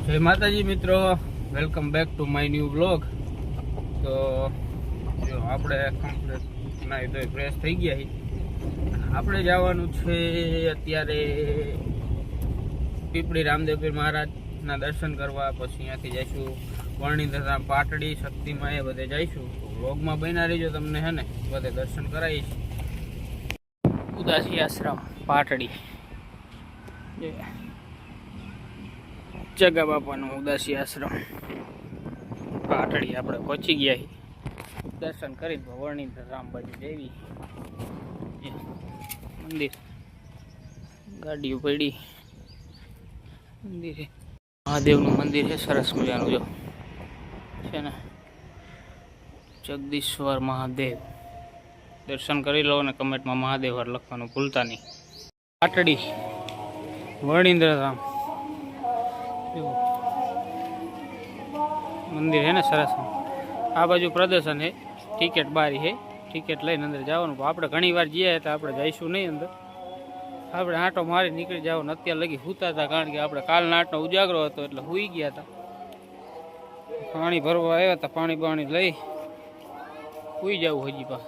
જય માતાજી મિત્રો, welcome back to my new blog. તો જો આપણે કમ્પ્લીટ નાઈ ધોઈ ફ્રેશ થઈ ગયા છીએ। આપણે જવાનું છે અત્યારે પીપળી રામદેવપીર મહારાજના દર્શન કરવા। પછી અહીંયાથી જઈશું વર્ણિંદ્રધામ, પાટડી, શક્તિમાં, એ બધે જઈશું। તો બ્લોગમાં બન્યા રહીજો, તમને હે ને બધે દર્શન કરાવીશ। ઉદાસી આશ્રમ પાટડી, જગા બાપાનું ઉદાસી આશ્રમ પાટડી આપણે પહોંચી ગયા છીએ। દર્શન કરી વર્ણિંદ્રધામ બાજુ જેવી મંદિર, ગાડીઓ પડી મંદિરે, મહાદેવનું મંદિર છે સરસ મજાનું, જો છે ને જગદીશ્વર મહાદેવ। દર્શન કરી લો અને કમેન્ટમાં મહાદેવ હર લખવાનું ભૂલતા નહીં। પાટડી વર્ણિંદ્રધામ મંદિર है ને સરસ। આ બાજુ પ્રદર્શન है, ટિકિટ બારી है, ટિકિટ લઈને અંદર જવાનું। આપણે ઘણી વાર જઈએ તો આપણે જઈશું નહીં અંદર, આપણે આંટો મારી નીકળી જવાનું। અત્યારે લગી સૂતા હતા, કારણ કે આપણે કાલના આટનો ઉજાગરો હતો એટલે સૂઈ ગયા હતા। પાણી ભરવા આવ્યા હતા, પાણી લઈ સૂઈ જવું હજી પા।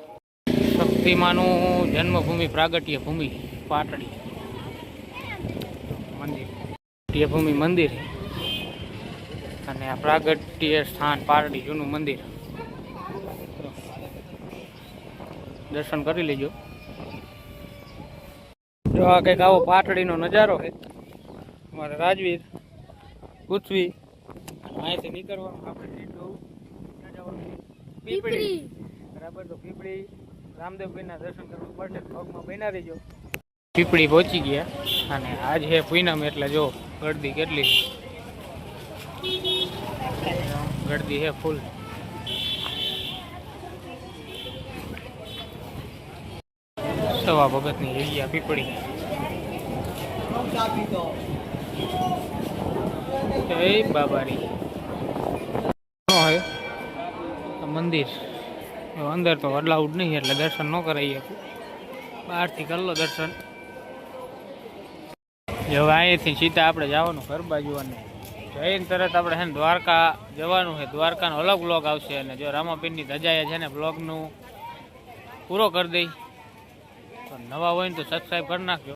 શક્તિમાનું જન્મભૂમિ, પ્રાગટ્ય ભૂમિ પાટડી મંદિર, ભૂમિ મંદિર અને આ પ્રાગટ્ય સ્થાન પાટડી જૂનું મંદિર। દર્શન કરી લેજો। જો આ કંઈક આવો પાટડીનો નજારો છે। અમારે રાજવીર, પૃથ્વી, અહીંયાથી નીકળવાનું આપણે સીધું પીપળી, બરાબર। તો પીપળી રામદેવપીરના દર્શન કરવા પડશે, પગમાં બન્યા રહીજો। પીપળી પહોંચી ગયા અને આજ છે પૂનમ, એટલે જો ગળદી કેટલી ગળદી છે ફૂલ। સવા ભગતની જગ્યા પીપળી, જય બાબારી મંદિર। અંદર તો અલાઉડ નહીં એટલે દર્શન ન કરાવીએ, બહારથી કરી લો દર્શન। જો અહીંયાથી સીધા આપણે જવાનું ઘર બાજુ, અને જઈને તરત આપણે છે ને દ્વારકા જવાનું છે। દ્વારકાનો અલગ બ્લોગ આવશે, અને જો રામાપીરની ધજાએ છે ને બ્લોગનું પૂરો કરી દઈ। તો નવા હોય ને તો સબસ્ક્રાઈબ કરી નાખજો।